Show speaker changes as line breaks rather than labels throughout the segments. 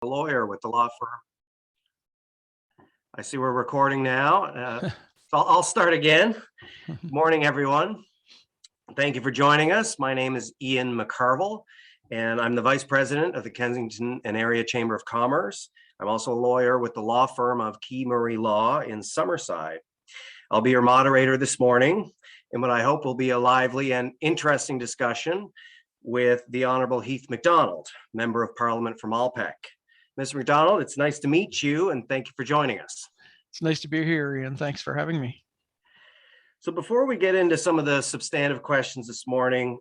A lawyer with the law firm. I see we're recording now. So I'll start again. Morning, everyone. Thank you for joining us. My name is Ian McCarville, and I'm the Vice President of the Kensington and Area Chamber of Commerce. I'm also a lawyer with the law firm of Key Murray Law in Summerside. I'll be your moderator this morning in what I hope will be a lively and interesting discussion with the Honorable Heath MacDonald, Member of Parliament from Malpeque. Mr. MacDonald, it's nice to meet you and thank you for joining us.
It's nice to be here, Ian. Thanks for having me.
So before we get into some of the substantive questions this morning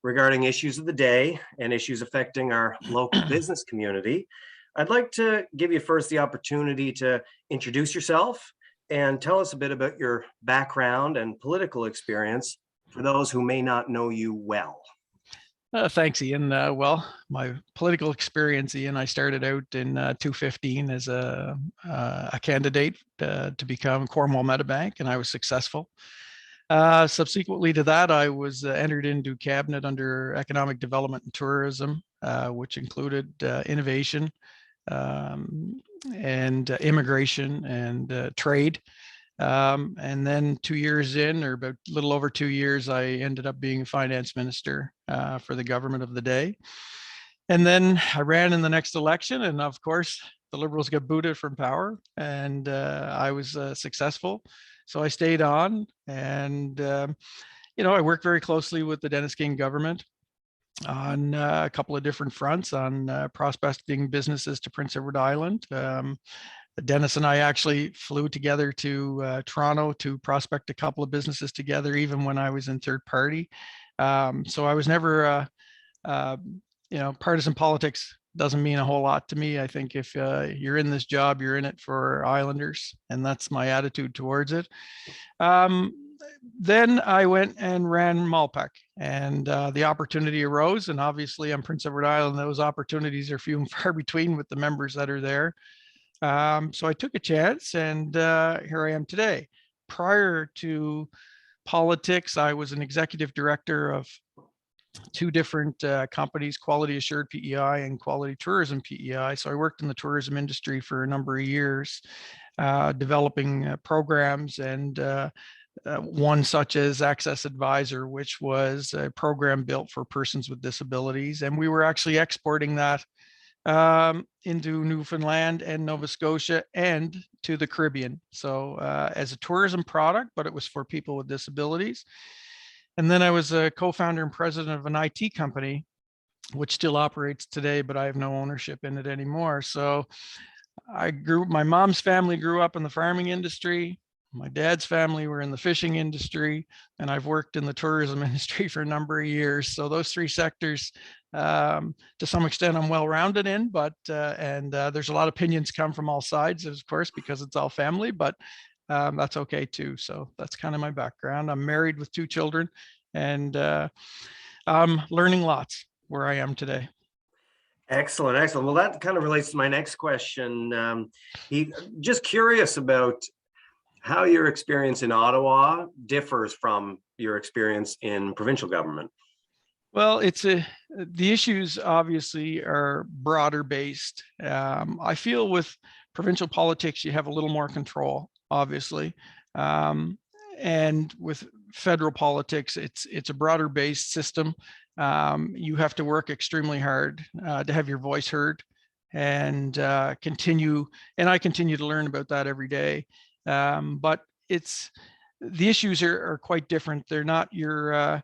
regarding issues of the day and issues affecting our local business community, I'd like to give you first the opportunity to introduce yourself and tell us a bit about your background and political experience for those who may not know you well.
Thanks, Ian. Well, my political experience, Ian, I started out in 2015 as a candidate to become Cornwall Medebank, and I was successful. Subsequently to that, I was entered into cabinet under economic development and tourism, which included innovation and immigration and trade. And then 2 years in, or about a little over 2 years, I ended up being a finance minister for the government of the day. And then I ran in the next election, and of course, the Liberals got booted from power, and I was successful. So I stayed on, and I worked very closely with the Dennis King government on a couple of different fronts on prospecting businesses to Prince Edward Island. Dennis and I actually flew together to Toronto to prospect a couple of businesses together, even when I was in third party. So I was never, partisan politics doesn't mean a whole lot to me. I think if you're in this job, you're in it for Islanders, and that's my attitude towards it. Then I went and ran Malpeque, and the opportunity arose. And obviously, on Prince Edward Island, those opportunities are few and far between with the members that are there. So I took a chance, and here I am today. Prior to politics, I was an executive director of two different companies, Quality Assured PEI and Quality Tourism PEI. So I worked in the tourism industry for a number of years, developing programs, and one such as Access Advisor, which was a program built for persons with disabilities. And we were actually exporting that into Newfoundland and Nova Scotia and to the Caribbean. So as a tourism product, but it was for people with disabilities. And then I was a co-founder and president of an IT company, which still operates today, but I have no ownership in it anymore. So my mom's family grew up in the farming industry. My dad's family were in the fishing industry, and I've worked in the tourism industry for a number of years. So those three sectors, to some extent, I'm well-rounded in, but there's a lot of opinions come from all sides, of course, because it's all family, but that's okay too. So that's kind of my background. I'm married with 2 children, and I'm learning lots where I am today.
Excellent, excellent. Well, that kind of relates to my next question. Just curious about how your experience in Ottawa differs from your experience in provincial government.
Well, the issues obviously are broader based. I feel with provincial politics, you have a little more control, obviously. And with federal politics, it's a broader based system. You have to work extremely hard to have your voice heard, and I continue to learn about that every day. But the issues are quite different. They're not your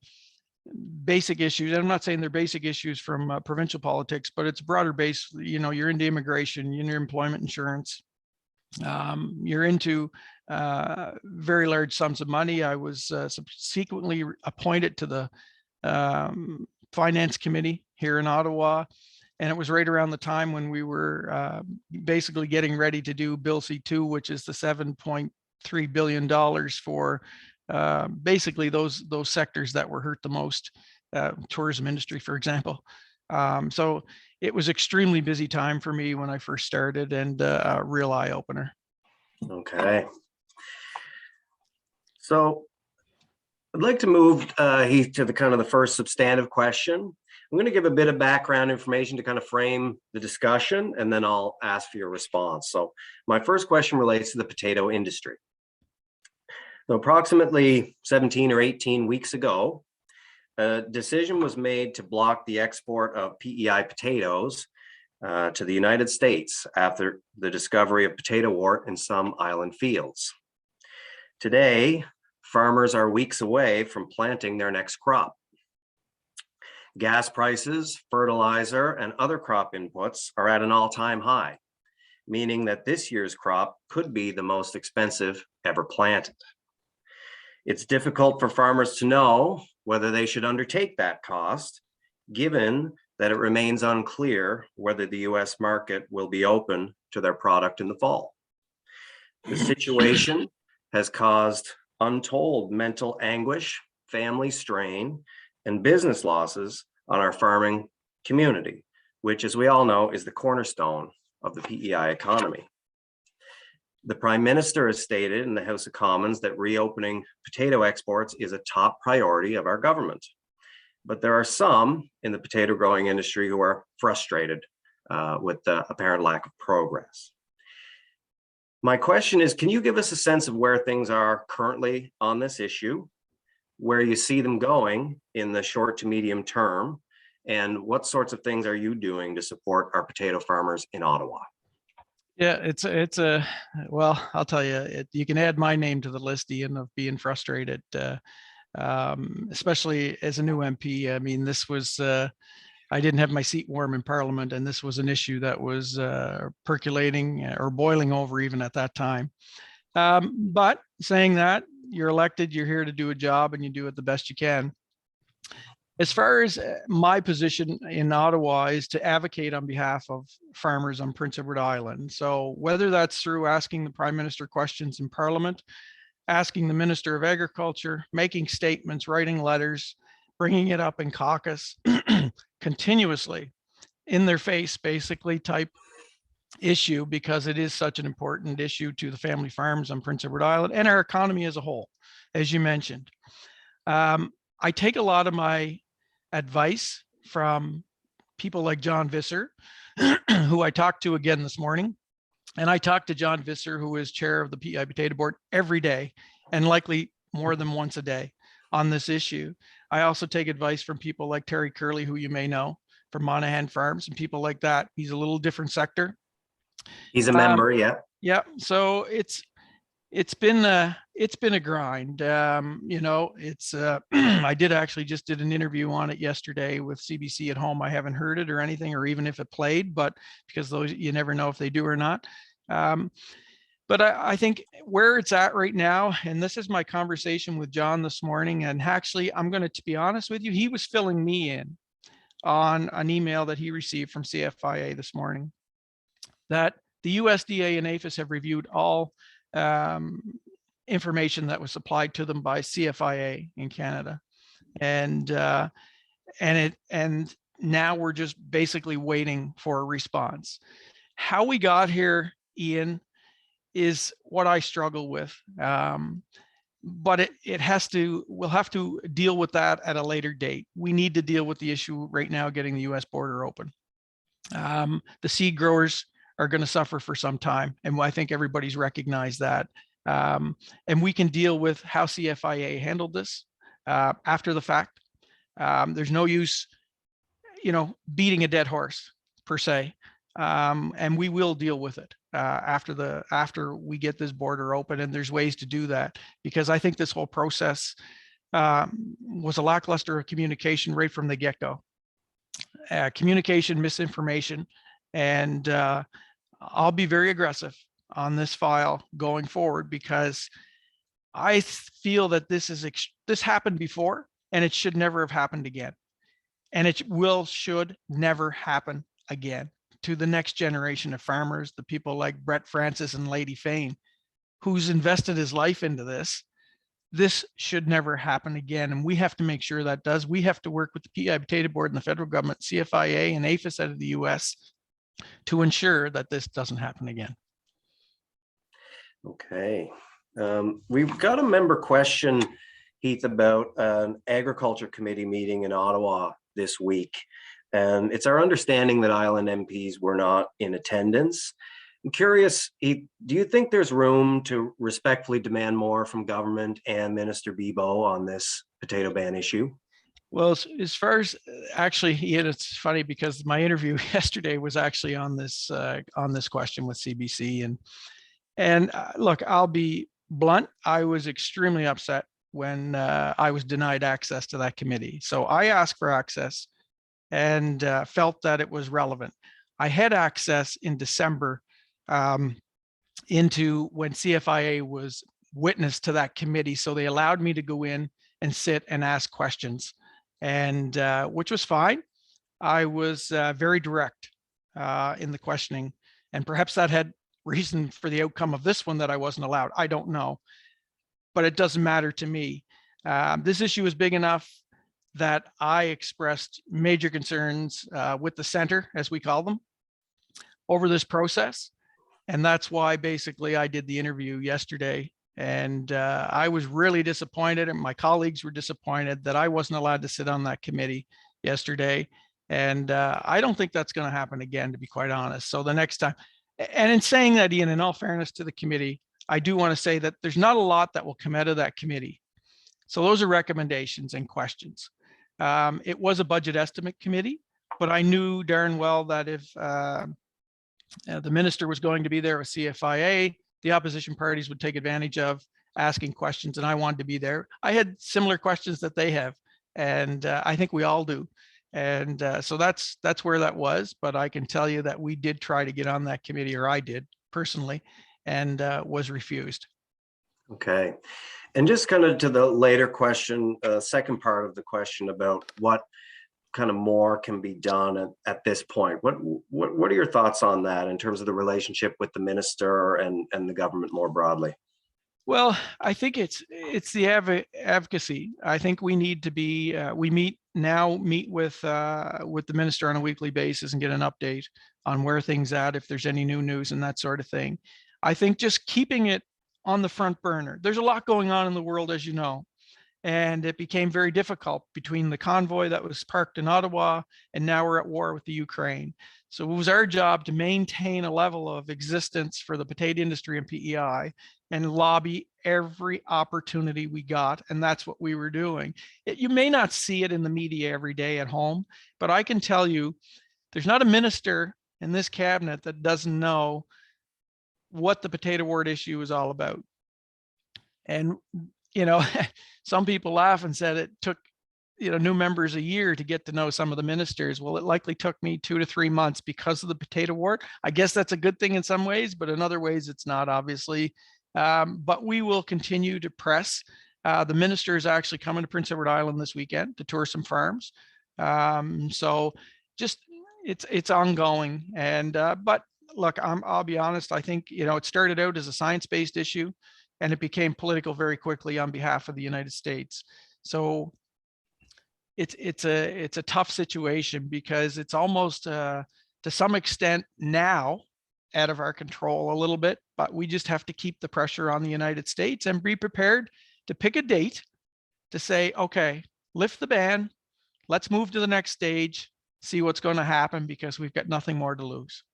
basic issues. I'm not saying they're basic issues from provincial politics, but it's broader based. You're into immigration, you're into employment insurance, you're into very large sums of money. I was subsequently appointed to the finance committee here in Ottawa. And it was right around the time when we were basically getting ready to do Bill C2, which is the $7.3 billion for basically those sectors that were hurt the most, tourism industry, for example. So it was extremely busy time for me when I first started, and a real eye opener.
Okay. So I'd like to move, Heath, to the first substantive question. I'm going to give a bit of background information to kind of frame the discussion, and then I'll ask for your response. So my first question relates to the potato industry. So approximately 17 or 18 weeks ago, a decision was made to block the export of PEI potatoes to the United States after the discovery of potato wart in some island fields. Today, farmers are weeks away from planting their next crop. Gas prices, fertilizer, and other crop inputs are at an all-time high, meaning that this year's crop could be the most expensive ever planted. It's difficult for farmers to know whether they should undertake that cost, given that it remains unclear whether the US market will be open to their product in the fall. The situation has caused untold mental anguish, family strain, and business losses on our farming community, which, as we all know, is the cornerstone of the PEI economy. The Prime Minister has stated in the House of Commons that reopening potato exports is a top priority of our government. But there are some in the potato growing industry who are frustrated with the apparent lack of progress. My question is, can you give us a sense of where things are currently on this issue, where you see them going in the short to medium term, and what sorts of things are you doing to support our potato farmers in Ottawa?
Yeah, well, I'll tell you, you can add my name to the list, Ian, of being frustrated, especially as a new MP. I mean, this was, I didn't have my seat warm in Parliament, and this was an issue that was percolating or boiling over even at that time. But saying that, you're elected, you're here to do a job, and you do it the best you can. As far as my position in Ottawa is to advocate on behalf of farmers on Prince Edward Island. So whether that's through asking the Prime Minister questions in Parliament, asking the Minister of Agriculture, making statements, writing letters, bringing it up in caucus continuously in their face, basically type issue, because it is such an important issue to the family farms on Prince Edward Island and our economy as a whole, as you mentioned. I take a lot of my advice from people like John Visser, who I talked to again this morning. And I talked to John Visser, who is chair of the PEI Potato Board, every day, and likely more than once a day on this issue. I also take advice from people like Terry Curley, who you may know from Monaghan Farms, and people like that. He's a little different sector.
He's a member, yeah.
Yeah, so it's been a grind. You know, it's I actually just did an interview on it yesterday with CBC at home. I haven't heard it or anything, or even if it played, but because those, you never know if they do or not. But I think where it's at right now, and this is my conversation with John this morning, and actually I'm going to be honest with you, he was filling me in on an email that he received from CFIA this morning, that the USDA and APHIS have reviewed all information that was supplied to them by CFIA in Canada, and now we're just basically waiting for a response. How we got here, Ian, is what I struggle with, but we'll have to deal with that at a later date. We need to deal with the issue right now, getting the U.S. border open. The seed growers are going to suffer for some time, and I think everybody's recognized that. And we can deal with how CFIA handled this after the fact. There's no use, beating a dead horse per se, and we will deal with it after we get this border open. And there's ways to do that, because I think this whole process was a lackluster of communication right from the get-go. Communication, misinformation, and I'll be very aggressive on this file going forward, because I feel that this happened before, and it should never have happened again, and it should never happen again to the next generation of farmers, the people like Brett Francis and Lady Fane, who's invested his life into this. This should never happen again, and we have to make sure that does. We have to work with the PEI Potato Board and the federal government, CFIA and APHIS out of the US, to ensure that this doesn't happen again.
Okay. We've got a member question, Heath, about an agriculture committee meeting in Ottawa this week. And it's our understanding that Island MPs were not in attendance. I'm curious, Heath, do you think there's room to respectfully demand more from government and Minister Bebo on this potato ban issue?
Well, as far as actually, Ian, it's funny because my interview yesterday was actually on this question with CBC, and look, I'll be blunt. I was extremely upset when I was denied access to that committee. So I asked for access and felt that it was relevant. I had access in December into when CFIA was witness to that committee. So they allowed me to go in and sit and ask questions, and which was fine. I was very direct in the questioning, and perhaps that had reason for the outcome of this one that I wasn't allowed. I don't know, but it doesn't matter to me. This issue is big enough that I expressed major concerns with the center, as we call them, over this process. And that's why basically I did the interview yesterday. And I was really disappointed, and my colleagues were disappointed that I wasn't allowed to sit on that committee yesterday. And I don't think that's going to happen again, to be quite honest. So the next time, and in saying that, Ian, in all fairness to the committee, I do want to say that there's not a lot that will come out of that committee. So those are recommendations and questions. It was a budget estimate committee, but I knew darn well that if the minister was going to be there with CFIA, the opposition parties would take advantage of asking questions, and I wanted to be there. I had similar questions that they have, and I think we all do. And so that's where that was. But I can tell you that we did try to get on that committee, or I did personally, and was refused.
Okay. And just kind of to the later question, second part of the question about what kind of more can be done at this point. What are your thoughts on that in terms of the relationship with the minister and the government more broadly?
Well, I think it's the advocacy. I think we need to be. We meet with the minister on a weekly basis and get an update on where things at, if there's any new news and that sort of thing. I think just keeping it on the front burner. There's a lot going on in the world, as you know, and it became very difficult between the convoy that was parked in Ottawa, and now we're at war with the Ukraine. So it was our job to maintain a level of existence for the potato industry and PEI, and lobby every opportunity we got. And that's what we were doing. You may not see it in the media every day at home, but I can tell you there's not a minister in this cabinet that doesn't know what the potato wart issue is all about. And, you know, some people laugh and said it took, new members a year to get to know some of the ministers. Well, it likely took me 2 to 3 months because of the potato wart. I guess that's a good thing in some ways, but in other ways it's not, obviously. But we will continue to press. The minister is actually coming to Prince Edward Island this weekend to tour some farms. So just it's ongoing. And but look, I'll be honest. I think it started out as a science-based issue, and it became political very quickly on behalf of the United States. So it's a tough situation because it's almost to some extent now out of our control a little bit, but we just have to keep the pressure on the United States and be prepared to pick a date to say, okay, lift the ban, let's move to the next stage, see what's going to happen, because we've got nothing more to lose.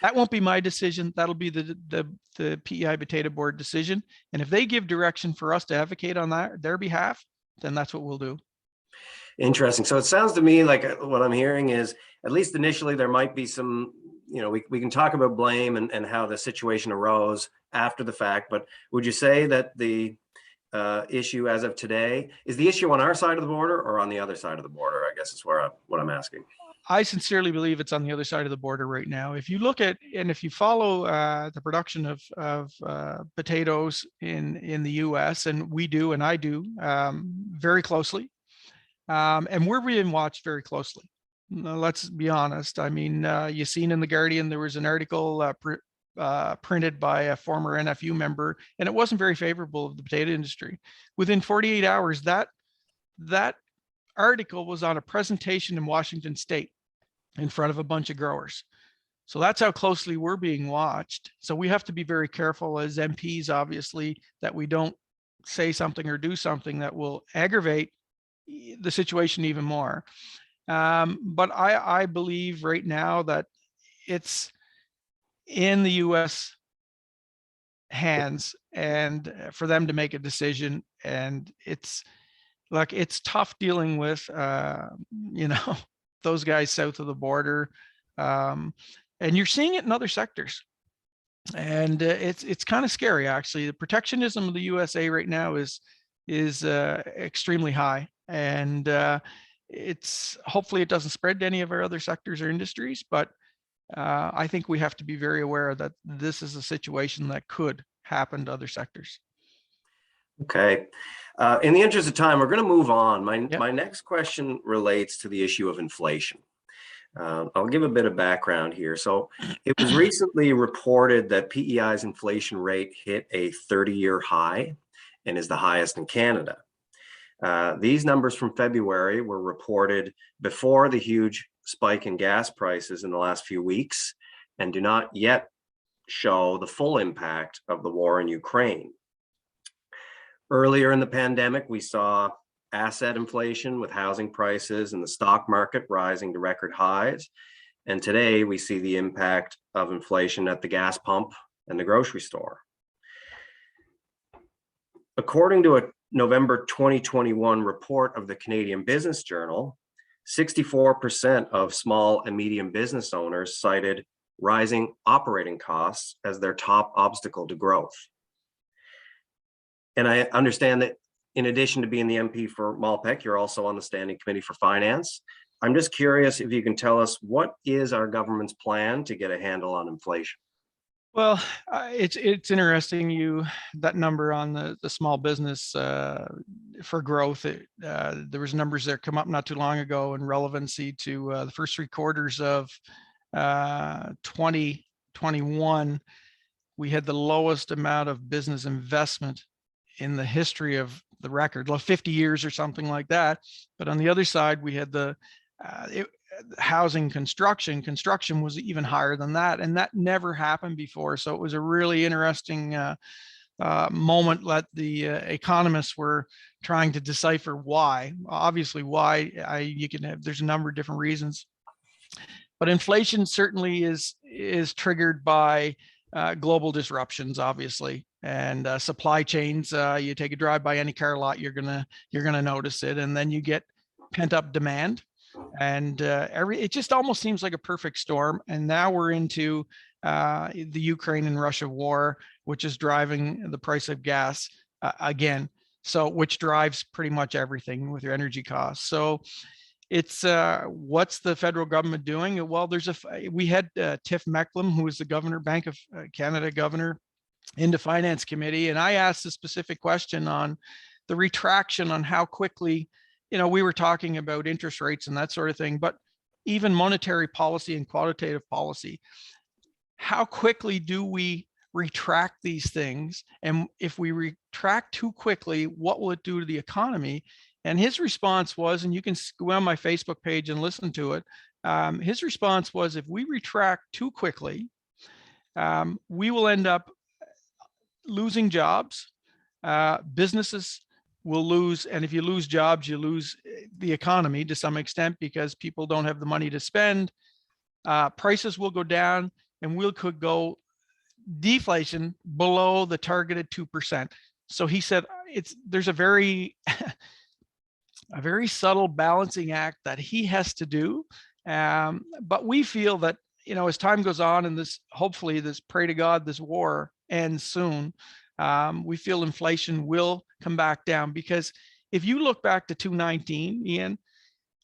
That won't be my decision. That'll be the PEI Potato Board decision. And if they give direction for us to advocate on their behalf, then that's what we'll do.
Interesting. So it sounds to me like what I'm hearing is, at least initially, there might be some, we can talk about blame and how the situation arose after the fact, but would you say that the issue as of today, is the issue on our side of the border or on the other side of the border, I guess is what I'm asking.
I sincerely believe it's on the other side of the border right now. If you look at, and if you follow the production of potatoes in the US, and we do, and I do very closely, and we're being watched very closely. Let's be honest. I mean, you've seen in the Guardian, there was an article printed by a former NFU member, and it wasn't very favorable of the potato industry. Within 48 hours, that article was on a presentation in Washington State in front of a bunch of growers. So that's how closely we're being watched. So we have to be very careful as MPs, obviously, that we don't say something or do something that will aggravate the situation even more. But I believe right now that it's in the U.S. hands, and for them to make a decision. And it's like, it's tough dealing with, those guys south of the border. And you're seeing it in other sectors. And it's kind of scary, actually. The protectionism of the USA right now is extremely high, and it's hopefully it doesn't spread to any of our other sectors or industries. But I think we have to be very aware that this is a situation that could happen to other sectors.
Okay. In the interest of time, we're going to move on.
Yep.
My next question relates to the issue of inflation. I'll give a bit of background here. So it was recently reported that PEI's inflation rate hit a 30-year high and is the highest in Canada. These numbers from February were reported before the huge spike in gas prices in the last few weeks and do not yet show the full impact of the war in Ukraine. Earlier in the pandemic, we saw asset inflation with housing prices and the stock market rising to record highs. And today we see the impact of inflation at the gas pump and the grocery store. According to a November 2021 report of the Canadian Business Journal, 64% of small and medium business owners cited rising operating costs as their top obstacle to growth. And I understand that in addition to being the MP for Malpeque, you're also on the Standing Committee for Finance. I'm just curious if you can tell us, what is our government's plan to get a handle on inflation?
Well, it's interesting that number on the small business for growth. There was numbers that come up not too long ago in relevancy to the first 3 quarters of 2021. We had the lowest amount of business investment in the history of the record, 50 years or something like that. But on the other side, we had the housing construction was even higher than that, and that never happened before. So it was a really interesting moment that the economists were trying to decipher why. Obviously, why there's a number of different reasons, but inflation certainly is triggered by global disruptions, obviously, and supply chains. You take a drive by any car lot, you're gonna notice it, and then you get pent up demand. And it just almost seems like a perfect storm. And now we're into the Ukraine and Russia war, which is driving the price of gas again. So which drives pretty much everything with your energy costs. So it's what's the federal government doing? Well, we had Tiff Macklem, who was the governor, Bank of Canada governor, in the Finance Committee, and I asked a specific question on the retraction, on how quickly. We were talking about interest rates and that sort of thing, but even monetary policy and quantitative policy, how quickly do we retract these things? And if we retract too quickly, what will it do to the economy? And his response was, and you can go on my Facebook page and listen to it. His response was, if we retract too quickly, we will end up losing jobs, businesses will lose. And if you lose jobs, you lose the economy to some extent, because people don't have the money to spend. Prices will go down, and we could go deflation below the targeted 2%. So he said there's a very a very subtle balancing act that he has to do. But we feel that, as time goes on, and hopefully pray to God, this war ends soon. We feel inflation will come back down, because if you look back to 2019, Ian,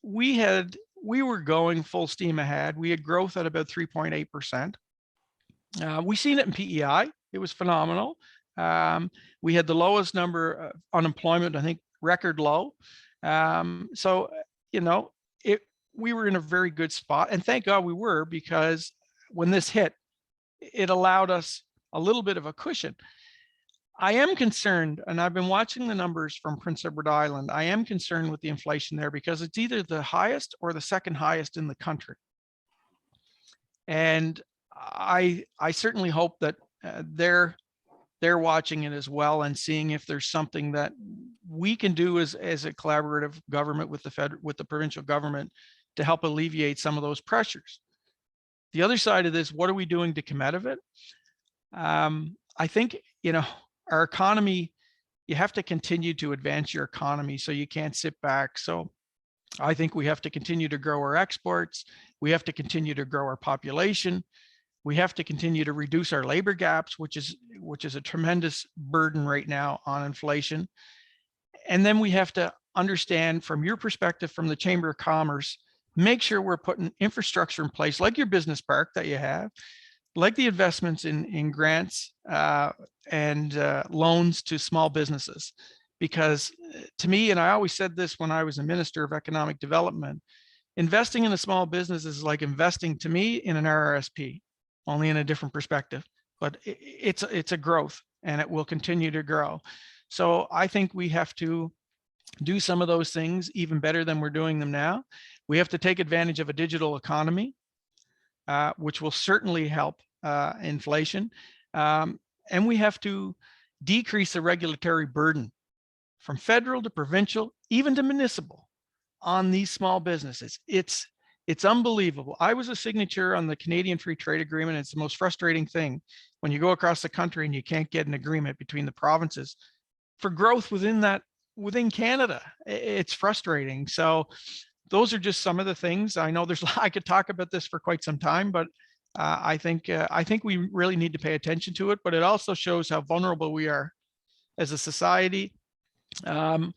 we were going full steam ahead. We had growth at about 3.8%. We seen it in PEI. It was phenomenal. We had the lowest number of unemployment, I think, record low. So, we were in a very good spot, and thank God we were, because when this hit, it allowed us a little bit of a cushion. I am concerned, and I've been watching the numbers from Prince Edward Island. I am concerned with the inflation there, because it's either the highest or the second highest in the country. And I certainly hope that their they're watching it as well and seeing if there's something that we can do as a collaborative government with the provincial government to help alleviate some of those pressures. The other side of this, what are we doing to come out of it? I think, our economy, you have to continue to advance your economy, so you can't sit back. So I think we have to continue to grow our exports. We have to continue to grow our population. We have to continue to reduce our labor gaps, which is a tremendous burden right now on inflation. And then we have to understand, from your perspective, from the Chamber of Commerce, make sure we're putting infrastructure in place, like your business park that you have, like the investments in grants and loans to small businesses. Because to me, and I always said this when I was a Minister of Economic Development, investing in a small business is like investing, to me, in an RRSP, only in a different perspective. But it's a growth, and it will continue to grow. So I think we have to do some of those things even better than we're doing them now. We have to take advantage of a digital economy, which will certainly help inflation. And we have to decrease the regulatory burden from federal to provincial, even to municipal, on these small businesses. It's unbelievable. I was a signature on the Canadian Free Trade Agreement. It's the most frustrating thing when you go across the country and you can't get an agreement between the provinces for growth within Canada. It's frustrating. So those are just some of the things. I know I could talk about this for quite some time, but I think we really need to pay attention to it. But it also shows how vulnerable we are as a society to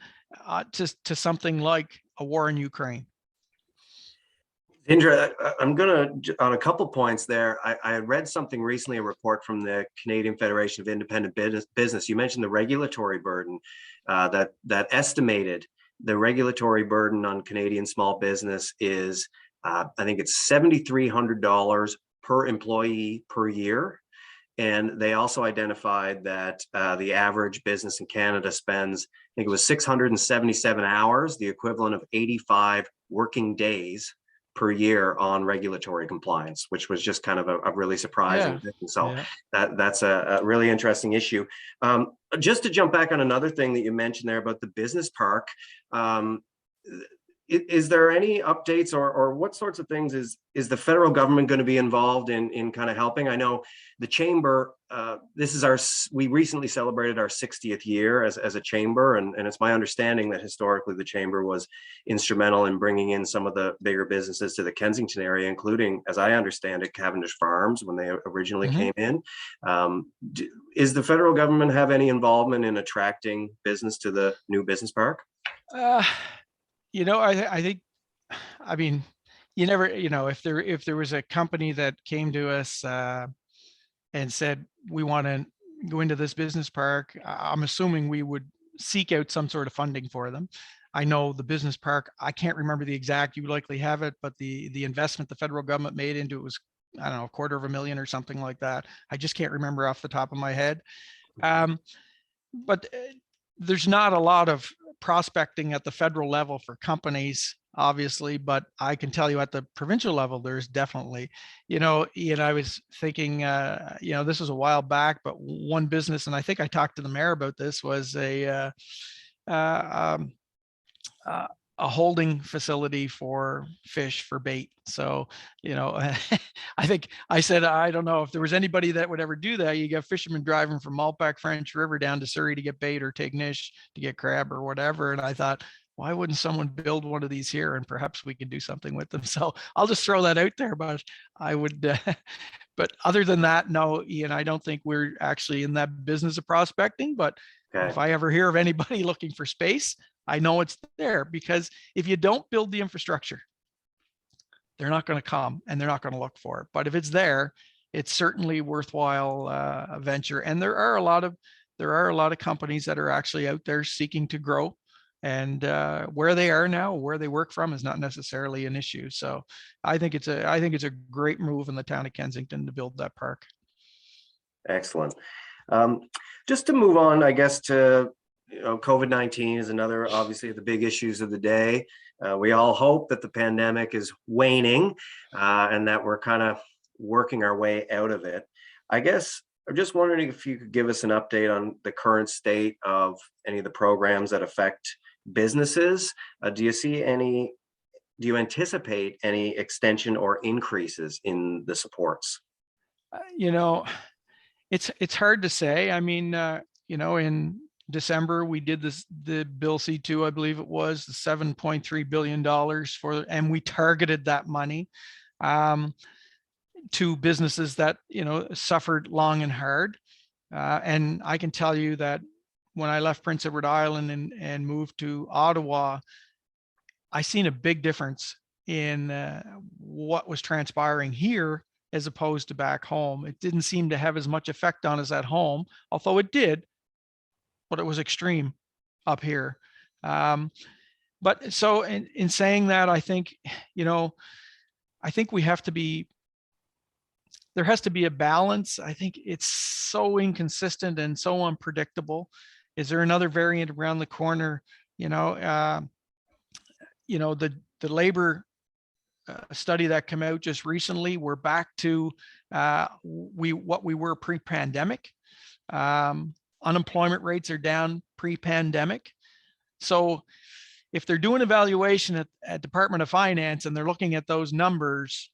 something like a war in Ukraine.
Indra, I'm going to, on a couple points there, I read something recently, a report from the Canadian Federation of Independent Business. You mentioned the regulatory burden, that estimated the regulatory burden on Canadian small business is, I think it's $7,300 per employee per year. And they also identified that the average business in Canada spends, I think it was 677 hours, the equivalent of 85 working days per year on regulatory compliance, which was just kind of a really surprising thing. So that's a really interesting issue. Just to jump back on another thing that you mentioned there about the business park, is there any updates or what sorts of things is the federal government going to be involved in kind of helping? I know the chamber, we recently celebrated our 60th year as a chamber, and it's my understanding that historically the chamber was instrumental in bringing in some of the bigger businesses to the Kensington area, including, as I understand it, Cavendish Farms when they originally came in. Is the federal government have any involvement in attracting business to the new business park?
I think, I mean, you never, if there was a company that came to us and said, we want to go into this business park, I'm assuming we would seek out some sort of funding for them. I know the business park, I can't remember the exact, you likely have it, but the investment the federal government made into it was, I don't know, $250,000 or something like that. I just can't remember off the top of my head. But there's not a lot of prospecting at the federal level for companies, obviously, but I can tell you at the provincial level, there's definitely, Ian, I was thinking, this was a while back, but one business, and I think I talked to the mayor about this, was a holding facility for fish for bait. So, I think I said, I don't know if there was anybody that would ever do that. You got fishermen driving from Malpac French River down to Surrey to get bait or Tignish to get crab or whatever. And I thought, why wouldn't someone build one of these here and perhaps we could do something with them? So I'll just throw that out there, but I would, but other than that, no, Ian, I don't think we're actually in that business of prospecting, but if I ever hear of anybody looking for space, I know it's there, because if you don't build the infrastructure, they're not going to come and they're not going to look for it. But if it's there, it's certainly worthwhile venture. And there are a lot of companies that are actually out there seeking to grow, and where they are now, where they work from, is not necessarily an issue. So I think it's a great move in the town of Kensington to build that park.
Excellent. Just to move on, I guess, to COVID-19 is another, obviously, the big issues of the day. We all hope that the pandemic is waning and that we're kind of working our way out of it. I guess I'm just wondering if you could give us an update on the current state of any of the programs that affect businesses. Do you anticipate any extension or increases in the supports?
You know, it's hard to say. I mean, in December we did the Bill C2, I believe it was the $7.3 billion and we targeted that money to businesses that suffered long and hard. And I can tell you that when I left Prince Edward Island and moved to Ottawa, I seen a big difference in what was transpiring here as opposed to back home. It didn't seem to have as much effect on us at home, although it did, but it was extreme up here. But so in saying that, I think, I think there has to be a balance. I think it's so inconsistent and so unpredictable. Is there another variant around the corner? The labor study that came out just recently, we're back to what we were pre-pandemic. Unemployment rates are down pre-pandemic. So if they're doing evaluation at Department of Finance and they're looking at those numbers,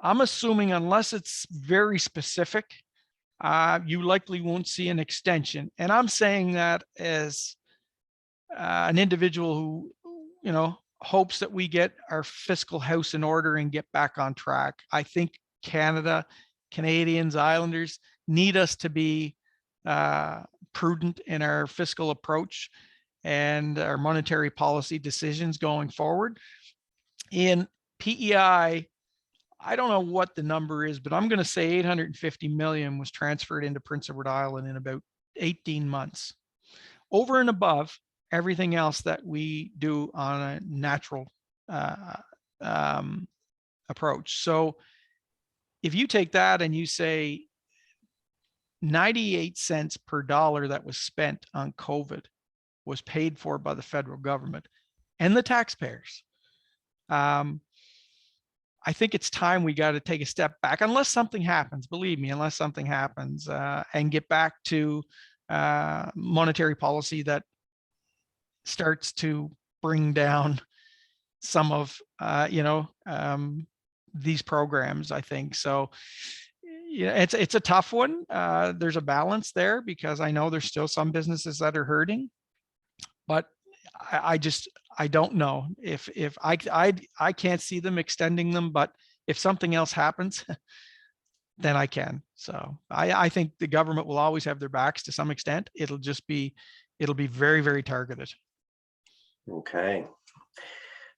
I'm assuming unless it's very specific, you likely won't see an extension. And I'm saying that as an individual who, hopes that we get our fiscal house in order and get back on track. I think Canada, Canadians, Islanders need us to be prudent in our fiscal approach and our monetary policy decisions going forward. In PEI, I don't know what the number is, but I'm going to say 850 million was transferred into Prince Edward Island in about 18 months, over and above everything else that we do on a natural approach. So if you take that and you say 98 cents per dollar that was spent on COVID was paid for by the federal government and the taxpayers, I think it's time we got to take a step back, unless something happens, believe me, unless something happens, and get back to monetary policy that starts to bring down some of, these programs, I think. So, it's a tough one. There's a balance there because I know there's still some businesses that are hurting, but I don't know if I can't see them extending them, but if something else happens, then I can. So I think the government will always have their backs to some extent. It'll be very, very targeted.
Okay.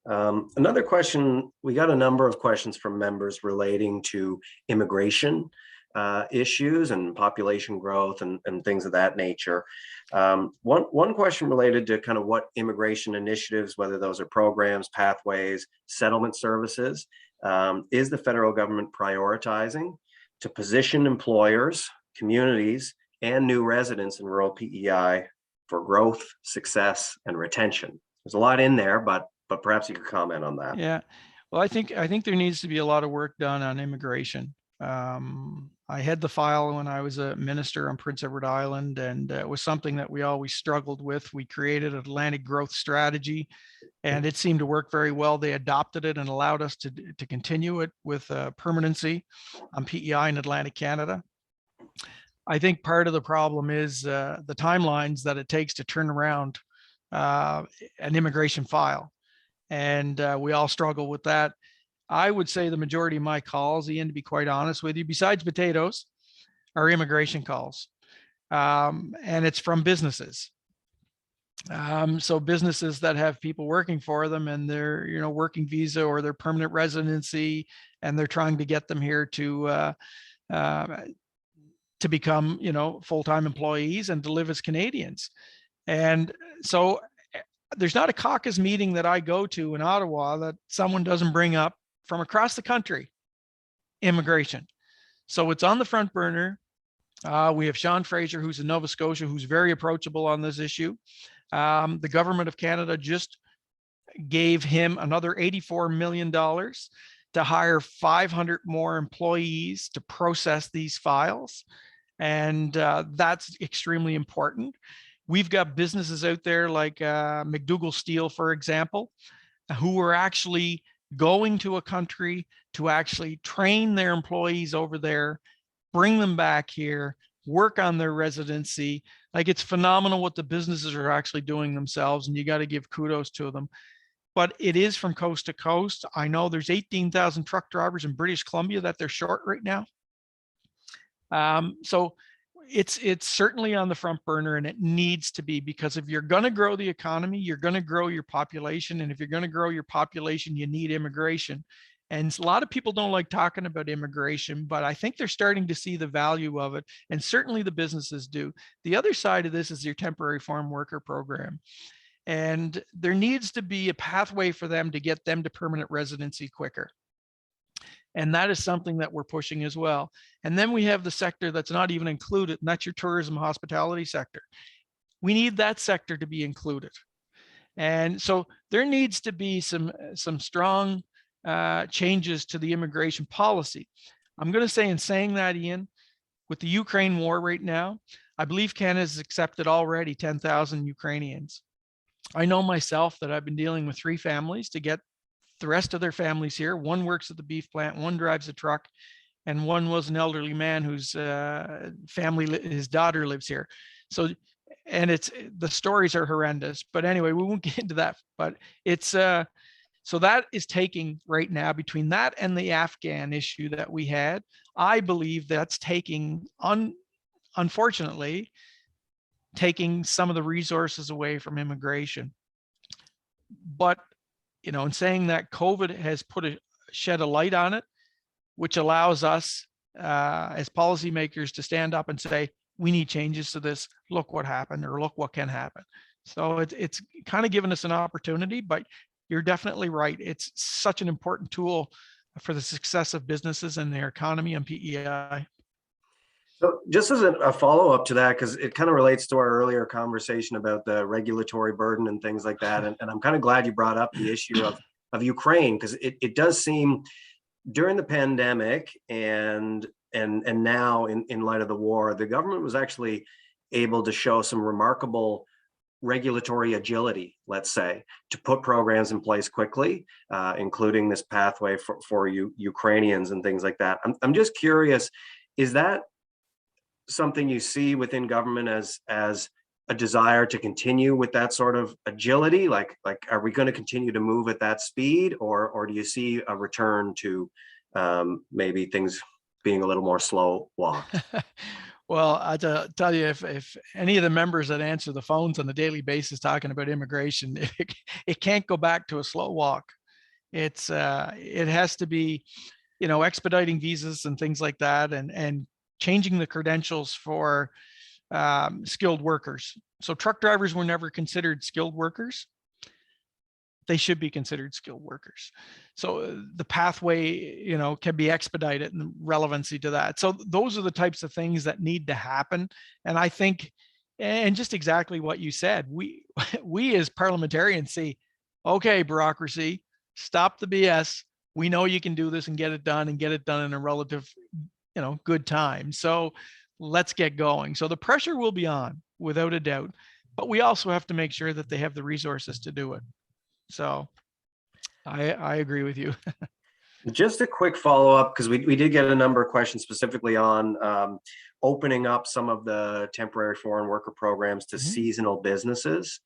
Another question, we got a number of questions from members relating to immigration issues and population growth and things of that nature. One question related to kind of what immigration initiatives, whether those are programs, pathways, settlement services, is the federal government prioritizing to position employers, communities, and new residents in rural PEI for growth, success, and retention? There's a lot in there, but perhaps you could comment on that.
Yeah, well, I think there needs to be a lot of work done on immigration. I had the file when I was a minister on Prince Edward Island, and it was something that we always struggled with. We created an Atlantic growth strategy, and it seemed to work very well. They adopted it and allowed us to continue it with permanency on PEI in Atlantic Canada. I think part of the problem is the timelines that it takes to turn around an immigration file. And we all struggle with that. I would say the majority of my calls, Ian, to be quite honest with you, besides potatoes, are immigration calls. And it's from businesses. So businesses that have people working for them and their, working visa or their permanent residency, and they're trying to get them here to become, full-time employees and to live as Canadians. And so there's not a caucus meeting that I go to in Ottawa that someone doesn't bring up from across the country, immigration. So it's on the front burner. We have Sean Fraser, who's in Nova Scotia, who's very approachable on this issue. The government of Canada just gave him another $84 million to hire 500 more employees to process these files. And that's extremely important. We've got businesses out there like McDougall Steel, for example, who are actually going to a country to actually train their employees over there, bring them back here, work on their residency. Like, it's phenomenal what the businesses are actually doing themselves, and you got to give kudos to them. But it is from coast to coast. I know there's 18,000 truck drivers in British Columbia that they're short right now. So it's certainly on the front burner, and it needs to be, because if you're going to grow the economy, you're going to grow your population. And if you're going to grow your population, you need immigration. And a lot of people don't like talking about immigration, but I think they're starting to see the value of it. And certainly the businesses do. The other side of this is your temporary farm worker program. And there needs to be a pathway for them to get them to permanent residency quicker. And that is something that we're pushing as well. And then we have the sector that's not even included, and that's your tourism hospitality sector. We need that sector to be included. And so there needs to be some strong changes to the immigration policy. I'm going to say, in saying that, Ian, with the Ukraine war right now, I believe Canada has accepted already 10,000 Ukrainians. I know myself that I've been dealing with 3 families to get the rest of their families here. One works at the beef plant, one drives a truck, and one was an elderly man whose family, his daughter lives here. So, and the stories are horrendous, but anyway, we won't get into that, but it's, so that is taking right now, between that and the Afghan issue that we had, I believe that's taking, unfortunately, taking some of the resources away from immigration. But, in saying that, COVID has shed a light on it, which allows us as policymakers to stand up and say, we need changes to this. Look what happened, or look what can happen. So it's kind of given us an opportunity, but you're definitely right. It's such an important tool for the success of businesses and their economy and PEI.
So just as a follow-up to that, because it kind of relates to our earlier conversation about the regulatory burden and things like that. And I'm kind of glad you brought up the issue of Ukraine, because it does seem during the pandemic and now in light of the war, the government was actually able to show some remarkable regulatory agility, let's say, to put programs in place quickly, including this pathway for Ukrainians and things like that. I'm just curious, is that something you see within government as a desire to continue with that sort of agility? Like are we going to continue to move at that speed, or do you see a return to maybe things being a little more slow walked?
Well, I tell you, if any of the members that answer the phones on a daily basis talking about immigration, it can't go back to a slow walk. It has to be, expediting visas and things like that, and changing the credentials for skilled workers. So truck drivers were never considered skilled workers. They should be considered skilled workers. So the pathway, can be expedited, and relevancy to that. So those are the types of things that need to happen. And I think, and just exactly what you said, we as parliamentarians say, okay, bureaucracy, stop the BS. We know you can do this and get it done in a relative, good time. So let's get going. So the pressure will be on, without a doubt, but we also have to make sure that they have the resources to do it. So I agree with you.
Just a quick follow-up, because we did get a number of questions specifically on opening up some of the temporary foreign worker programs to seasonal businesses.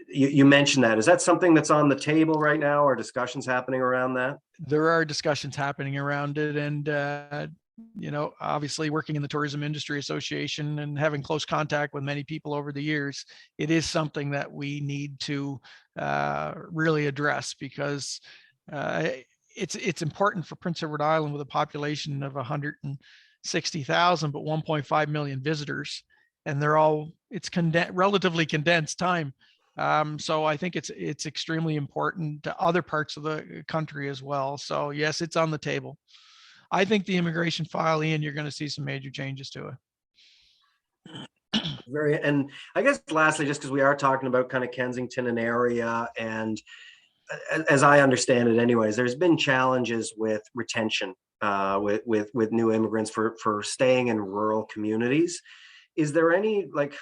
You mentioned that. Is that something that's on the table right now, or discussions happening around that?
There are discussions happening around it. And, obviously working in the Tourism Industry Association and having close contact with many people over the years, it is something that we need to really address, because it's important for Prince Edward Island, with a population of 160,000, but 1.5 million visitors, and it's relatively condensed time. So I think it's extremely important to other parts of the country as well. So yes, it's on the table. I think the immigration file, Ian, you're going to see some major changes to it.
And I guess lastly, just because we are talking about kind of Kensington and area, and as I understand it anyways, there's been challenges with retention with new immigrants for staying in rural communities. Is there any, like,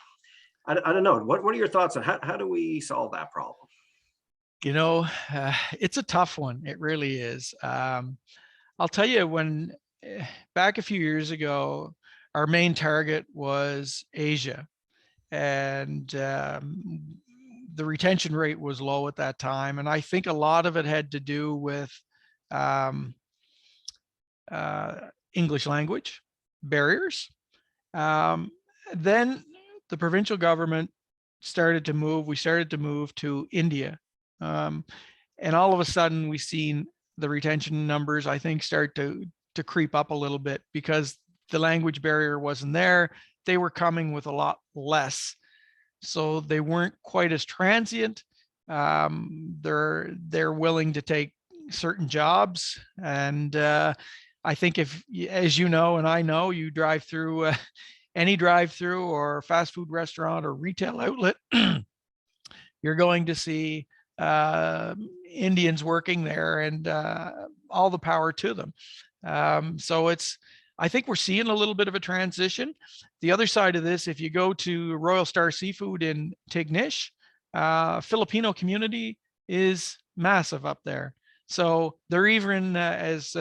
I don't know, what are your thoughts on how do we solve that problem?
You know, it's a tough one. It really is. I'll tell you, when back a few years ago, our main target was Asia, and the retention rate was low at that time. And I think a lot of it had to do with um, English language barriers. Um, then the provincial government started to move. We started to move to India. Um, and all of a sudden we seen the retention numbers, I think, start to creep up a little bit because the language barrier wasn't there. They were coming with a lot less, so they weren't quite as transient. They're willing to take certain jobs, and I think if, as you know, and I know, you drive through any drive-through or fast food restaurant or retail outlet, you're going to see Indians working there, and all the power to them. So I think we're seeing a little bit of a transition. The other side of this, if you go to Royal Star Seafood in Tignish, Filipino community is massive up there. So they're even, as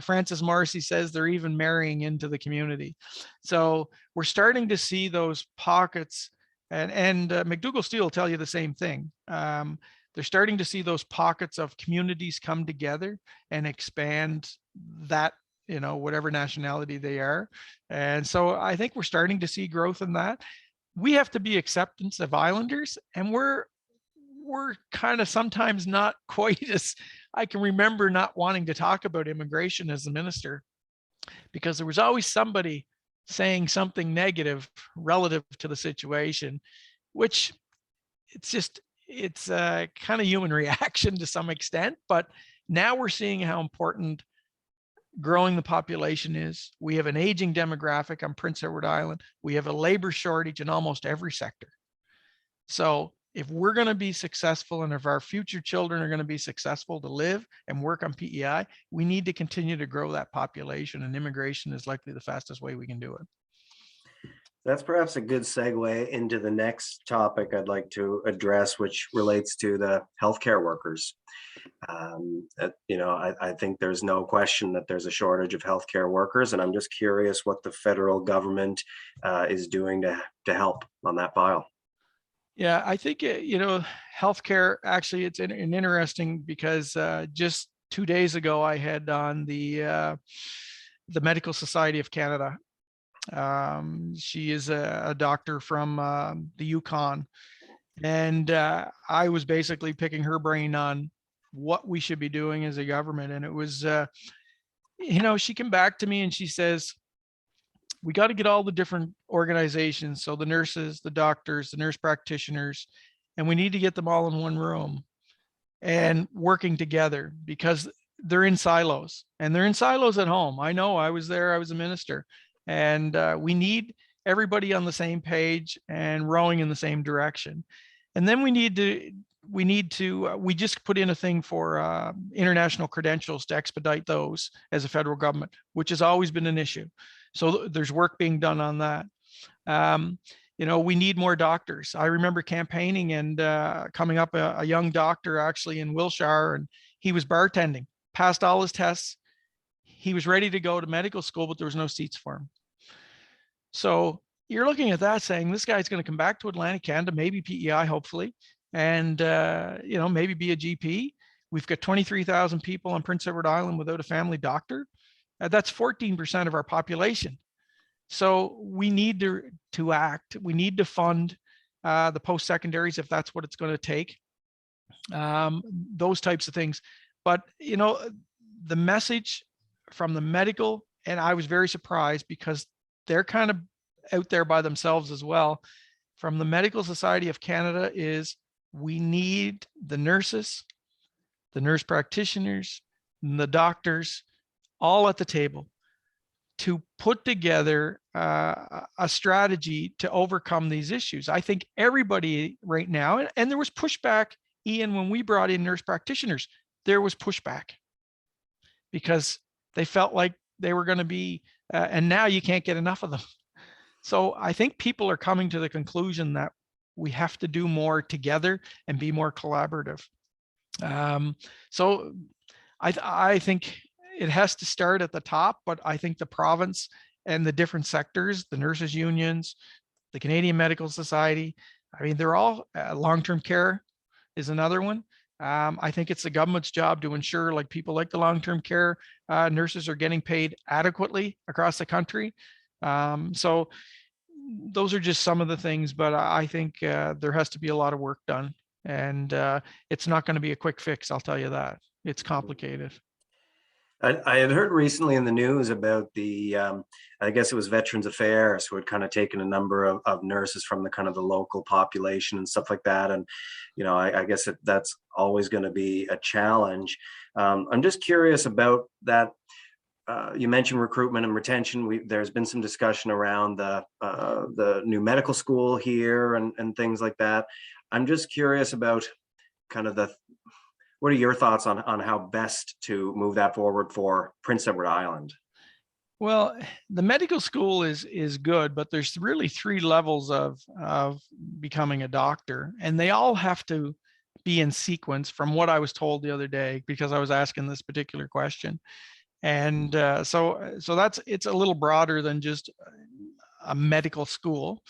Francis Marcy says, they're even marrying into the community. So we're starting to see those pockets, and McDougall Steel will tell you the same thing. They're starting to see those pockets of communities come together and expand that, whatever nationality they are. And so I think we're starting to see growth in that. We have to be acceptance of islanders, and we're kind of sometimes not quite as, I can remember not wanting to talk about immigration as a minister, because there was always somebody saying something negative relative to the situation, which it's a kind of human reaction to some extent. But now we're seeing how important growing the population is. We have an aging demographic on Prince Edward Island. We have a labor shortage in almost every sector. So if we're going to be successful, and if our future children are going to be successful to live and work on PEI, we need to continue to grow that population, and immigration is likely the fastest way we can do it.
That's perhaps a good segue into the next topic I'd like to address, which relates to the healthcare workers. I think there's no question that there's a shortage of healthcare workers, and I'm just curious what the federal government is doing to help on that file.
Yeah, I think, healthcare, actually, it's an interesting, because just 2 days ago, I had on the Medical Society of Canada. She is a doctor from the Yukon, and I was basically picking her brain on what we should be doing as a government. And it was, she came back to me and she says, we got to get all the different organizations, so the nurses, the doctors, the nurse practitioners, and we need to get them all in one room and working together, because they're in silos, and they're in silos at home. I know, I was there, I was a minister, and we need everybody on the same page and rowing in the same direction. And then we just put in a thing for international credentials to expedite those as a federal government, which has always been an issue. So there's work being done on that. We need more doctors. I remember campaigning and coming up a young doctor actually in Wilshire, and he was bartending, passed all his tests. He was ready to go to medical school, but there was no seats for him. So you're looking at that saying, this guy's going to come back to Atlantic Canada, maybe PEI, hopefully, and maybe be a GP. We've got 23,000 people on Prince Edward Island without a family doctor. That's 14% of our population. So we need to act. We need to fund the post-secondaries if that's what it's going to take. Those types of things. But, the message from the medical, and I was very surprised because they're kind of out there by themselves as well, from the Medical Society of Canada, is we need the nurses, the nurse practitioners, and the doctors all at the table to put together a strategy to overcome these issues. I think everybody right now, and there was pushback Ian, when we brought in nurse practitioners, there was pushback because they felt like they were going to be, and now you can't get enough of them. So I think people are coming to the conclusion that we have to do more together and be more collaborative. So I think it has to start at the top, but I think the province and the different sectors, the nurses unions, the Canadian Medical Society, I mean, they're all long-term care is another one. I think it's the government's job to ensure like people like the long-term care nurses are getting paid adequately across the country. So those are just some of the things, but I think there has to be a lot of work done, and it's not going to be a quick fix. I'll tell you that. It's complicated.
I had heard recently in the news about the, I guess it was Veterans Affairs, who had kind of taken a number of nurses from the kind of the local population and stuff like that. And, you know, I guess that's always going to be a challenge. I'm just curious about that. You mentioned recruitment and retention. There's been some discussion around the new medical school here and things like that. I'm just curious about kind of what are your thoughts on how best to move that forward for Prince Edward Island?
Well, the medical school is good, but there's really 3 levels of becoming a doctor, and they all have to be in sequence from what I was told the other day, because I was asking this particular question. And so it's a little broader than just a medical school.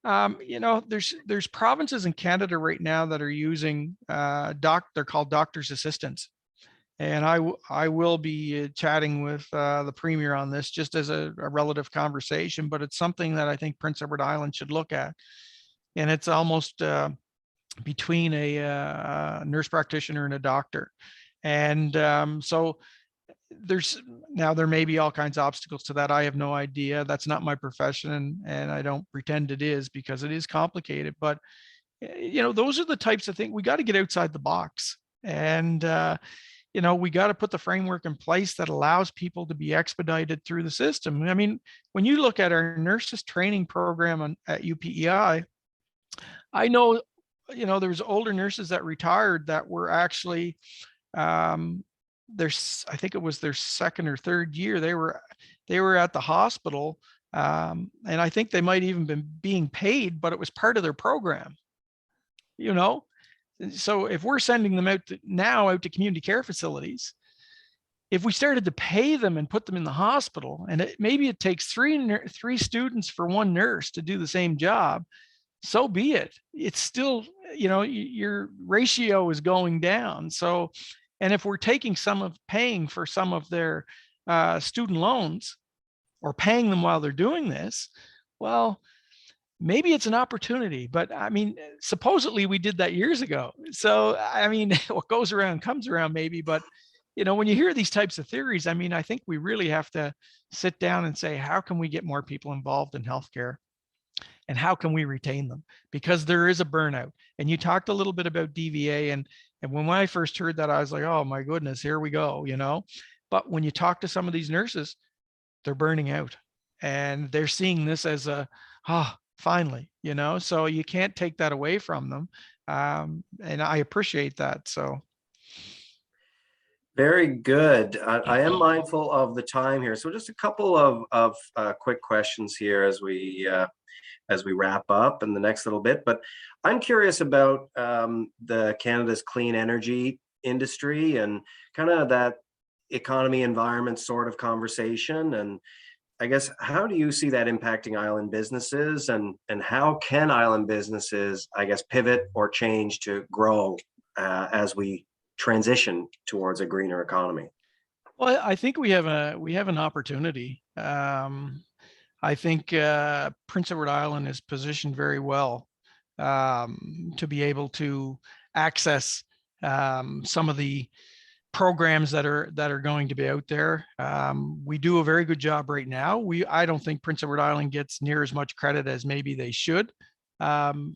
You know, there's provinces in Canada right now that are using they're called doctor's assistants. And I will be chatting with the premier on this just as a relative conversation, but it's something that I think Prince Edward Island should look at. And it's almost between a nurse practitioner and a doctor. And so there may be all kinds of obstacles to that. I have no idea. That's not my profession, and I don't pretend it is, because it is complicated. But you know, those are the types of things we got to get outside the box, and you know, we got to put the framework in place that allows people to be expedited through the system. I mean, when you look at our nurses training program at UPEI, I know, you know, there's older nurses that retired that were actually I think it was their 2nd or 3rd year. They were at the hospital, and I think they might even been being paid, but it was part of their program, you know. So if we're sending them out to community care facilities, if we started to pay them and put them in the hospital, and maybe it takes 3 students for 1 nurse to do the same job, so be it. It's still, you know, your ratio is going down. So, and if we're paying for some of their student loans, or paying them while they're doing this, well, maybe it's an opportunity. But I mean, supposedly we did that years ago. So, I mean, what goes around comes around, maybe. But, you know, when you hear these types of theories, I mean, I think we really have to sit down and say, how can we get more people involved in healthcare? And how can we retain them? Because there is a burnout. And you talked a little bit about DVA, and when I first heard that, I was like, oh my goodness, here we go, you know. But when you talk to some of these nurses, they're burning out, and they're seeing this as finally, you know. So you can't take that away from them, and I appreciate that. So
Very good. I am mindful of the time here, so just a couple of quick questions here as we wrap up in the next little bit. But I'm curious about the Canada's clean energy industry and kind of that economy environment sort of conversation. And I guess, how do you see that impacting island businesses, and how can island businesses, I guess, pivot or change to grow as we transition towards a greener economy?
well, I think we have an opportunity. I think Prince Edward Island is positioned very well to be able to access some of the programs that are going to be out there. We do a very good job right now. I don't think Prince Edward Island gets near as much credit as maybe they should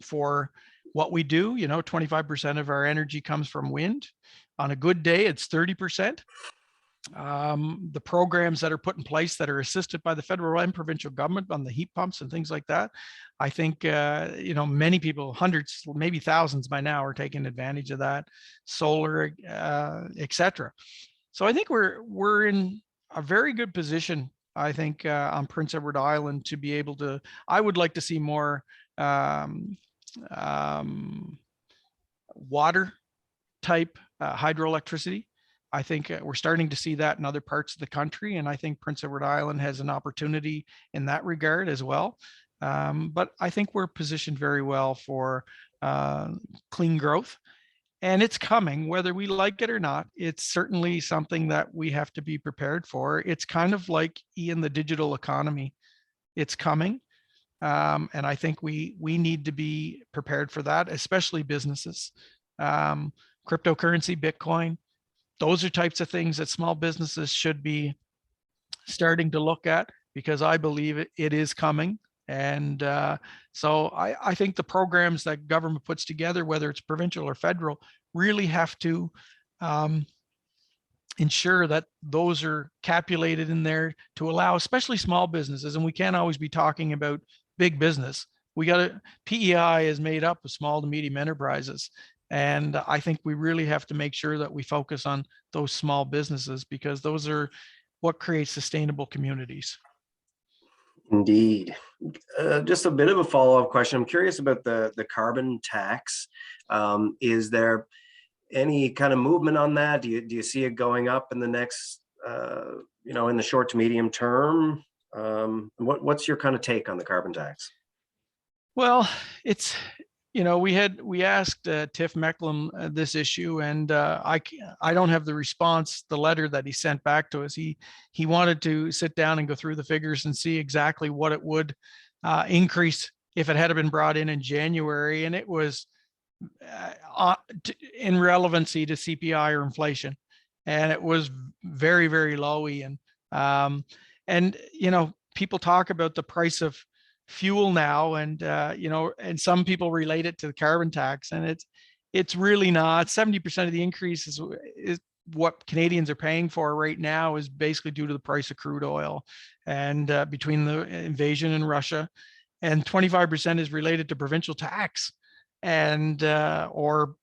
for what we do. You know, 25% of our energy comes from wind. On a good day, it's 30%. the programs that are put in place that are assisted by the federal and provincial government on the heat pumps and things like that. I think, many people, hundreds, maybe thousands by now, are taking advantage of that, solar, etc. So I think we're in a very good position, I think, on Prince Edward Island to be able to, I would like to see more water type hydroelectricity. I think we're starting to see that in other parts of the country. And I think Prince Edward Island has an opportunity in that regard as well. But I think we're positioned very well for clean growth. And it's coming, whether we like it or not. It's certainly something that we have to be prepared for. It's kind of like, Ian, the digital economy. It's coming. And I think we need to be prepared for that, especially businesses. Cryptocurrency, Bitcoin, those are types of things that small businesses should be starting to look at, because I believe it is coming. And so I think the programs that government puts together, whether it's provincial or federal, really have to ensure that those are calculated in there to allow, especially small businesses. And we can't always be talking about big business. We got to, PEI is made up of small to medium enterprises. And I think we really have to make sure that we focus on those small businesses, because those are what creates sustainable communities.
Indeed. Just a bit of a follow-up question. I'm curious about the carbon tax. Is there any kind of movement on that? Do you see it going up in the next, in the short to medium term? What's your kind of take on the carbon tax?
Well, it's, we asked Tiff Mecklem this issue, and I don't have the response, the letter that he sent back to us. He wanted to sit down and go through the figures and see exactly what it would increase if it had been brought in January, and it was in relevancy to CPI or inflation, and it was very, very low, Ian. And people talk about the price of fuel now, and and some people relate it to the carbon tax, and it's really not. 70% of the increase is what Canadians are paying for right now is basically due to the price of crude oil, and between the invasion in Russia, and 25% is related to provincial tax, and or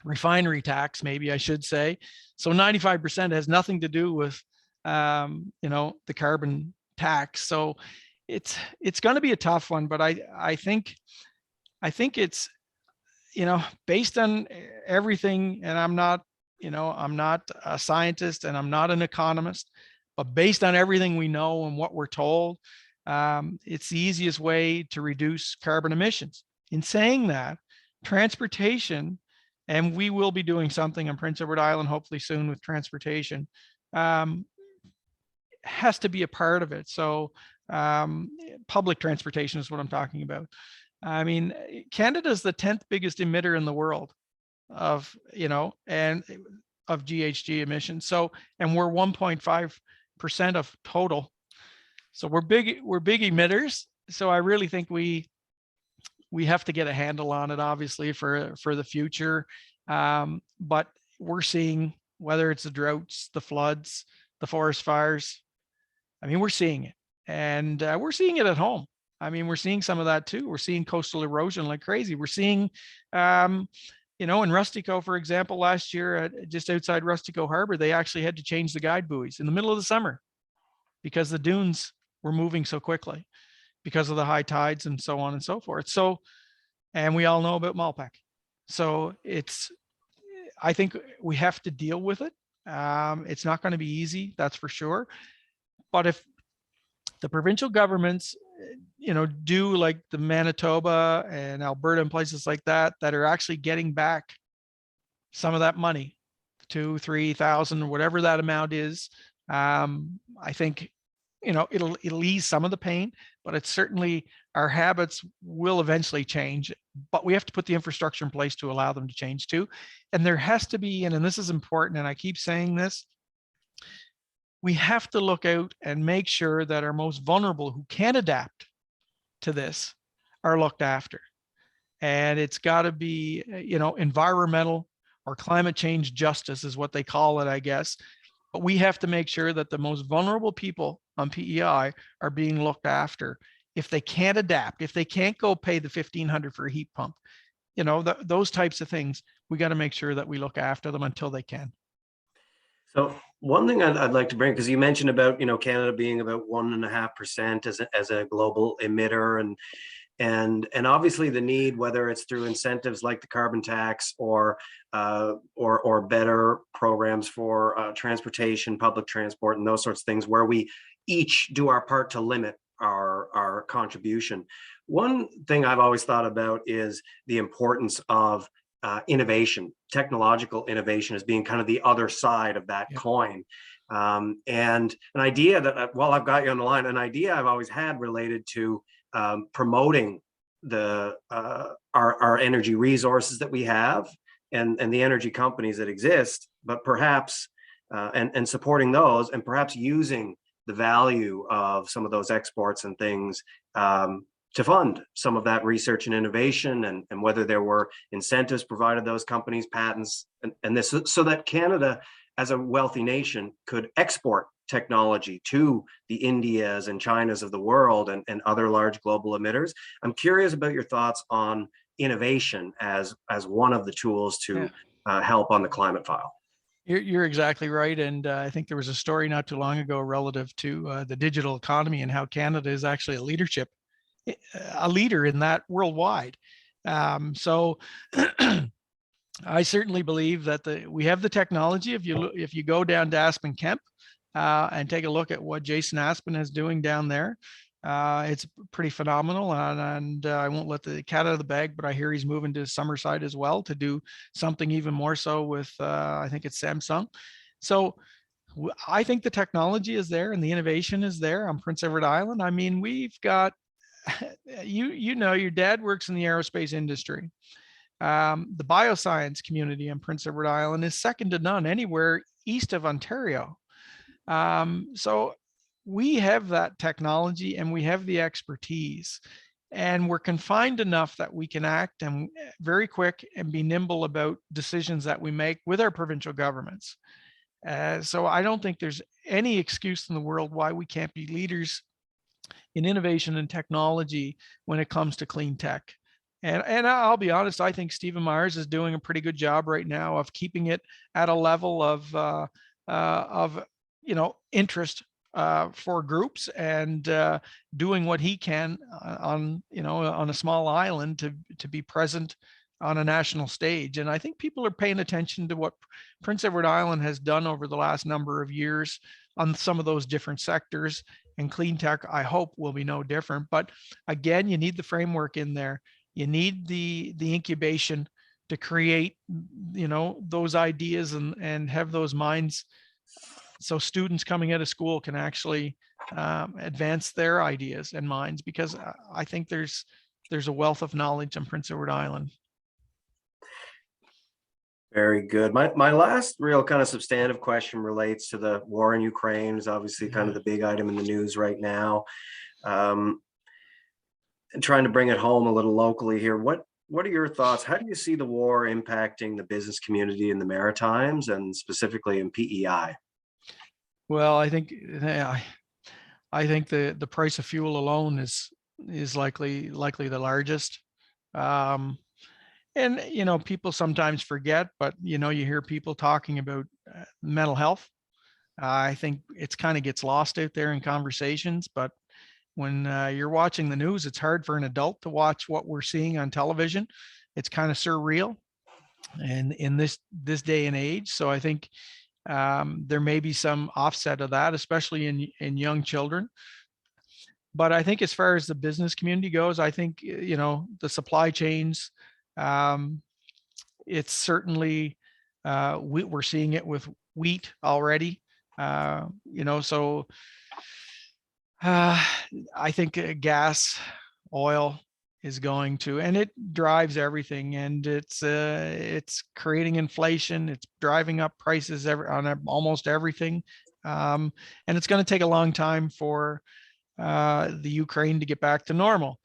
refinery tax, maybe I should say. So 95% has nothing to do with the carbon tax. So it's going to be a tough one, but I think it's, based on everything, and I'm not a scientist and I'm not an economist, but based on everything we know and what we're told, it's the easiest way to reduce carbon emissions. In saying that, transportation, and we will be doing something on Prince Edward Island hopefully soon with transportation, has to be a part of it. So public transportation is what I'm talking about. I mean, Canada is the 10th biggest emitter in the world of, and of GHG emissions. So, and we're 1.5% of total. So we're big emitters. So I really think we have to get a handle on it, obviously, for the future. But we're seeing, whether it's the droughts, the floods, the forest fires, I mean, we're seeing it, and we're seeing it at home. I mean, we're seeing some of that too. We're seeing coastal erosion like crazy. We're seeing, in Rustico, for example, last year, just outside Rustico Harbor, they actually had to change the guide buoys in the middle of the summer because the dunes were moving so quickly because of the high tides and so on and so forth. So, and we all know about Malpeque. So I think we have to deal with it. It's not going to be easy, that's for sure. But if the provincial governments, do like the Manitoba and Alberta and places like that are actually getting back some of that money, 2,000-3,000 or whatever that amount is, I think, it'll ease some of the pain, but it's certainly, our habits will eventually change, but we have to put the infrastructure in place to allow them to change too. And there has to be, and this is important, and I keep saying this, we have to look out and make sure that our most vulnerable who can't adapt to this are looked after. And it's got to be, environmental or climate change justice is what they call it, I guess. but we have to make sure that the most vulnerable people on PEI are being looked after. If they can't adapt, if they can't go pay the $1,500 for a heat pump, those types of things, we got to make sure that we look after them until they can.
So one thing I'd like to bring, because you mentioned about, Canada being about 1.5% as a global emitter, and obviously the need, whether it's through incentives like the carbon tax or better programs for transportation, public transport, and those sorts of things, where we each do our part to limit our contribution. One thing I've always thought about is the importance of innovation, technological innovation, as being kind of the other side of that coin. And an idea that, while I've got you on the line, an idea I've always had related to promoting our energy resources that we have, and the energy companies that exist, but perhaps and supporting those, and perhaps using the value of some of those exports and things to fund some of that research and innovation, and whether there were incentives provided those companies, patents, and this, so that Canada, as a wealthy nation, could export technology to the Indias and Chinas of the world, and other large global emitters. I'm curious about your thoughts on innovation as one of the tools to help on the climate file.
You're exactly right. And I think there was a story not too long ago relative to the digital economy and how Canada is actually a leader in that worldwide. So I certainly believe that we have the technology. If you go down to Aspen Kemp and take a look at what Jason Aspen is doing down there, it's pretty phenomenal. And I won't let the cat out of the bag, but I hear he's moving to Summerside as well to do something even more so with, I think it's Samsung. So I think the technology is there and the innovation is there on Prince Edward Island. I mean, we've got, your dad works in the aerospace industry. The bioscience community on Prince Edward Island is second to none anywhere east of Ontario. So we have that technology and we have the expertise, and we're confined enough that we can act and very quick and be nimble about decisions that we make with our provincial governments. So I don't think there's any excuse in the world why we can't be leaders in innovation and technology when it comes to clean tech. And I'll be honest, I think Stephen Myers is doing a pretty good job right now of keeping it at a level of interest for groups, and doing what he can on a small island to be present on a national stage. And I think people are paying attention to what Prince Edward Island has done over the last number of years on some of those different sectors, and clean tech, I hope, will be no different. But again, you need the framework in there. You need the incubation to create, those ideas and have those minds, so students coming out of school can actually advance their ideas and minds, because I think there's a wealth of knowledge on Prince Edward Island.
Very good. My last real kind of substantive question relates to the war in Ukraine. Is obviously kind of the big item in the news right now. And trying to bring it home a little locally here. What are your thoughts? How do you see the war impacting the business community in the Maritimes, and specifically in PEI?
Well, I think the price of fuel alone is likely the largest. And people sometimes forget, but you hear people talking about mental health. I think it's kind of gets lost out there in conversations, but when you're watching the news, it's hard for an adult to watch what we're seeing on television. It's kind of surreal, and in this day and age. So I think there may be some offset of that, especially in young children. But I think as far as the business community goes, I think the supply chains. It's certainly we're seeing it with wheat already. So I think gas, oil is going to, and it drives everything, and it's creating inflation. It's driving up prices on almost everything, and it's going to take a long time for the Ukraine to get back to normal.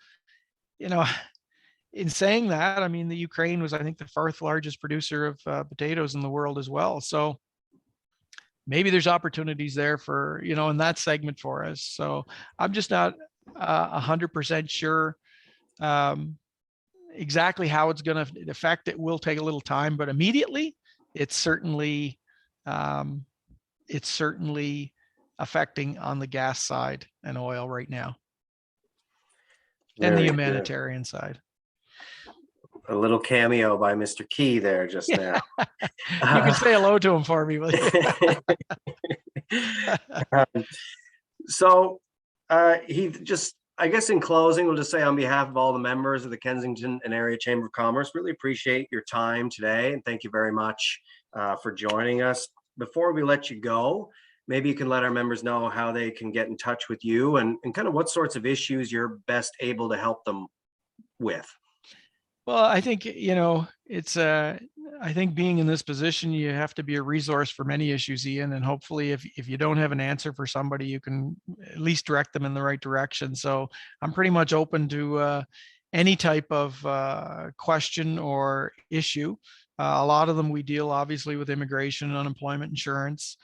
In saying that, I mean, the Ukraine was, I think, the fourth largest producer of potatoes in the world as well. So maybe there's opportunities there for, in that segment for us. So I'm just not 100% sure exactly how it's going to affect. It will take a little time, but immediately it's certainly affecting on the gas side and oil right now, and the
Very good.
humanitarian side.
A little cameo by Mr. Key there just now.
You can say hello to him for me, will you?
So he just, I guess in closing, we'll just say on behalf of all the members of the Kensington and Area Chamber of Commerce, really appreciate your time today. And thank you very much for joining us. Before we let you go, maybe you can let our members know how they can get in touch with you and kind of what sorts of issues you're best able to help them with.
Well, I think, it's I think being in this position, you have to be a resource for many issues, Ian. And hopefully if you don't have an answer for somebody, you can at least direct them in the right direction. So I'm pretty much open to any type of question or issue. A lot of them we deal obviously with immigration, unemployment insurance,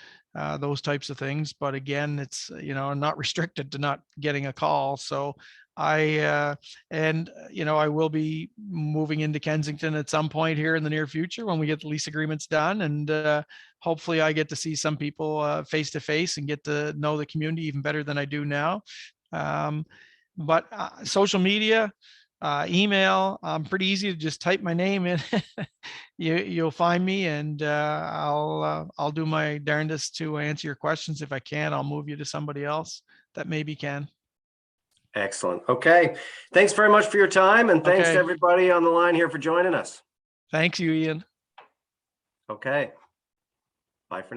those types of things. But again, it's, not restricted to not getting a call. So I will be moving into Kensington at some point here in the near future when we get the lease agreements done. And hopefully I get to see some people face to face and get to know the community even better than I do now. But social media, email, pretty easy to just type my name in. You'll find me, and I'll do my darndest to answer your questions. If I can, I'll move you to somebody else that maybe can.
Excellent. Okay. Thanks very much for your time. And thanks to everybody on the line here for joining us.
Thanks you, Ian.
Okay. Bye for now.